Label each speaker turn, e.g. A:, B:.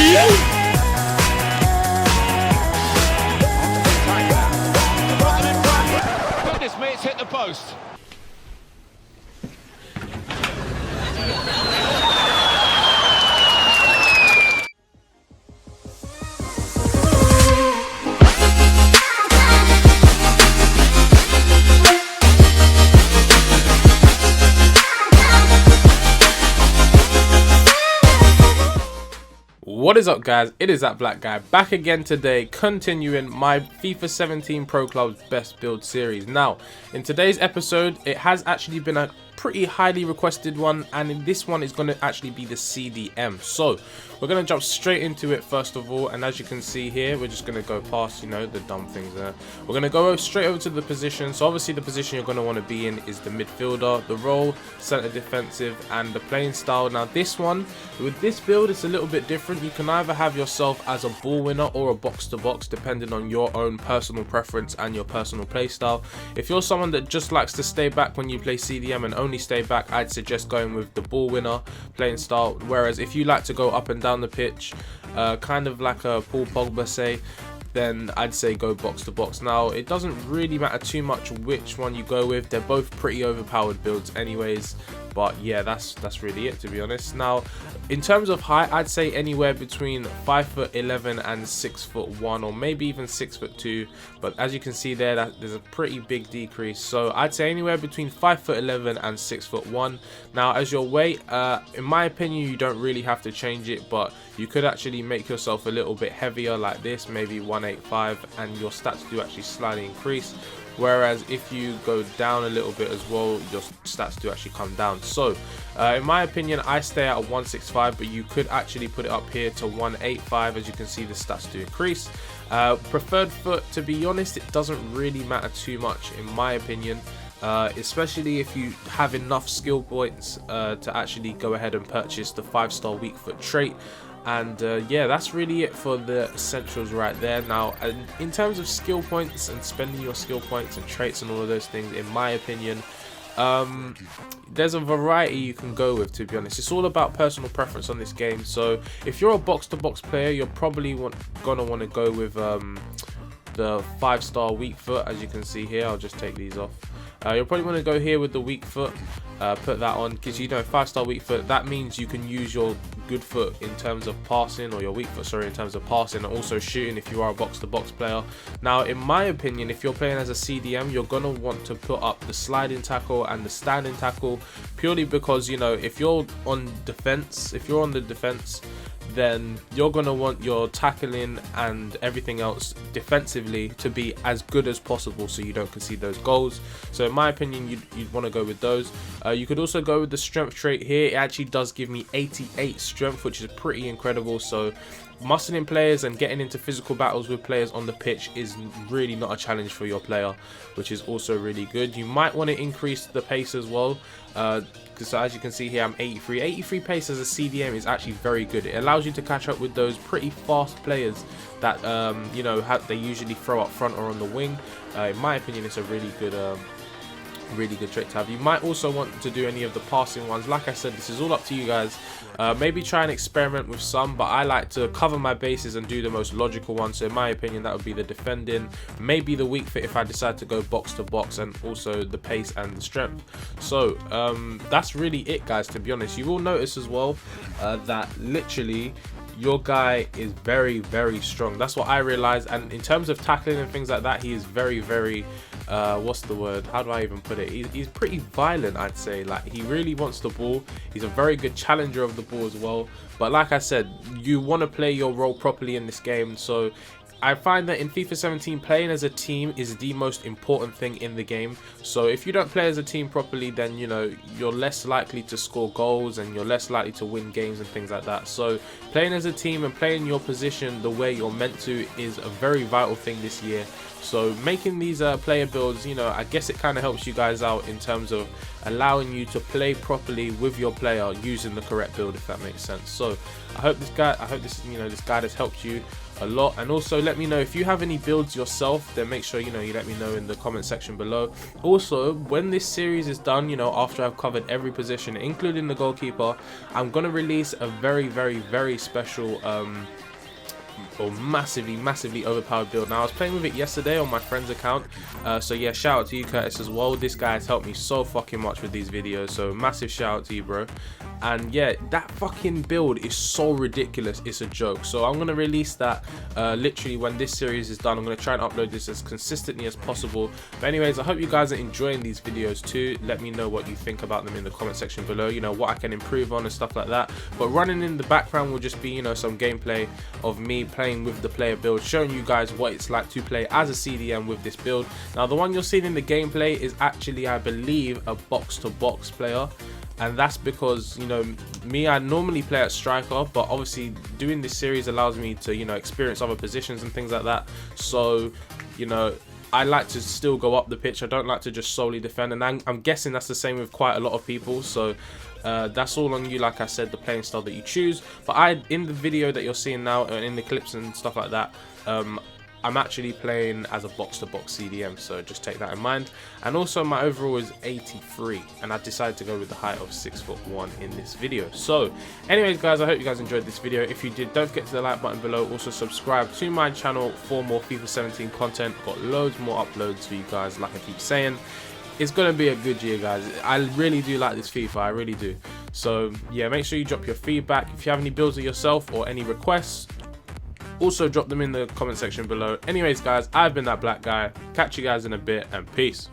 A: Goodness me, it's hit the post.
B: What is up, guys? It is that black guy back again today, continuing my FIFA 17 Pro Club's best build series. Now, in today's episode, it has actually been a pretty highly requested one, and in this one is going to actually be the CDM. So we're going to jump straight into it first of all, and as you can see here, we're just going to go past, you know, the dumb things there. We're going to go straight over to the position. So obviously the position you're going to want to be in is the midfielder, the role, center defensive, and the playing style. Now this one, with this build, it's a little bit different. You can either have yourself as a ball winner or a box to box, depending on your own personal preference and your personal play style. If you're someone that just likes to stay back when you play CDM and only stay back, I'd suggest going with the ball winner playing style. Whereas if you like to go up and down the pitch, kind of like a Paul Pogba say, then I'd say go box to box. Now it doesn't really matter too much which one you go with, they're both pretty overpowered builds anyways. But yeah, that's really it, to be honest. Now in terms of height, I'd say anywhere between 5'11" and 6'1", or maybe even 6'2", but as you can see there, there's a pretty big decrease. So I'd say anywhere between 5'11" and 6'1". Now as your weight, in my opinion, you don't really have to change it, but you could actually make yourself a little bit heavier like this, maybe 185, and your stats do actually slightly increase. Whereas if you go down a little bit as well, your stats do actually come down. So in my opinion, I stay at a 165, but you could actually put it up here to 185. As you can see, the stats do increase. Preferred foot, to be honest, it doesn't really matter too much in my opinion. Especially if you have enough skill points to actually go ahead and purchase the 5-star weak foot trait. And yeah, that's really it for the essentials right there. Now in terms of skill points and spending your skill points and traits and all of those things, in my opinion, there's a variety you can go with, to be honest. It's all about personal preference on this game. So if you're a box to box player, you're probably gonna want to go with the 5-star weak foot. As you can see here, I'll just take these off. You'll probably want to go here with the weak foot, put that on, because you know 5-star weak foot, that means you can use your good foot in terms of passing, or your weak foot, sorry, in terms of passing and also shooting if you are a box to box player. Now in my opinion, if you're playing as a CDM, you're gonna want to put up the sliding tackle and the standing tackle, purely because, you know, if you're on defense, then you're going to want your tackling and everything else defensively to be as good as possible so you don't concede those goals. So in my opinion, you'd want to go with those. You could also go with the strength trait here. It actually does give me 88 strength, which is pretty incredible. So muscling players and getting into physical battles with players on the pitch is really not a challenge for your player, which is also really good. You might want to increase the pace as well, because as you can see here, I'm 83 pace as a CDM is actually very good. It allows you to catch up with those pretty fast players that you know, they usually throw up front or on the wing. In my opinion, it's a really good trait to have. You might also want to do any of the passing ones. Like I said, this is all up to you guys. Maybe try and experiment with some, but I like to cover my bases and do the most logical one. So in my opinion, that would be the defending, maybe the weak foot if I decide to go box to box, and also the pace and the strength. So that's really it, guys, to be honest. You will notice as well that literally your guy is very, very strong. That's what I realized. And in terms of tackling and things like that, he is very, very what's the word, how do I even put it, he's pretty violent, I'd say. Like, he really wants the ball. He's a very good challenger of the ball as well. But like I said, you want to play your role properly in this game. So I find that in FIFA 17, playing as a team is the most important thing in the game. So if you don't play as a team properly, then, you know, you're less likely to score goals and you're less likely to win games and things like that. So playing as a team and playing your position the way you're meant to is a very vital thing this year. So making these player builds, you know, I guess it kind of helps you guys out in terms of allowing you to play properly with your player using the correct build, if that makes sense. So I hope this guide, this guide has helped you. a lot. And also let me know if you have any builds yourself, then make sure you let me know in the comment section below. Also, when this series is done, after I've covered every position including the goalkeeper, I'm gonna release a very special or massively overpowered build. Now I was playing with it yesterday on my friend's account, so yeah, shout out to you, Curtis, as well. This guy has helped me so fucking much with these videos, so massive shout out to you, bro. And yeah, that fucking build is so ridiculous, it's a joke. So I'm gonna release that literally when this series is done. I'm gonna try and upload this as consistently as possible. But anyways, I hope you guys are enjoying these videos too. Let me know what you think about them in the comment section below, what I can improve on and stuff like that. But running in the background will just be some gameplay of me playing with the player build, showing you guys what it's like to play as a CDM with this build. Now the one you're seeing in the gameplay is actually, I believe, a box-to-box player. And that's because, I normally play at striker, but obviously doing this series allows me to, experience other positions and things like that. So, I like to still go up the pitch. I don't like to just solely defend. And I'm guessing that's the same with quite a lot of people. So that's all on you, like I said, the playing style that you choose. But in the video that you're seeing now, and in the clips and stuff like that, I'm actually playing as a box-to-box CDM, so just take that in mind. And also my overall is 83, and I decided to go with the height of 6'1" in this video. So anyways guys, I hope you guys enjoyed this video. If you did, don't forget to the like button below. Also subscribe to my channel for more FIFA 17 content. Got loads more uploads for you guys, like I keep saying. It's gonna be a good year, guys. I really do like this FIFA, I really do. So yeah, make sure you drop your feedback. If you have any builds of yourself or any requests, also drop them in the comment section below. Anyways guys, I've been that black guy. Catch you guys in a bit, and peace.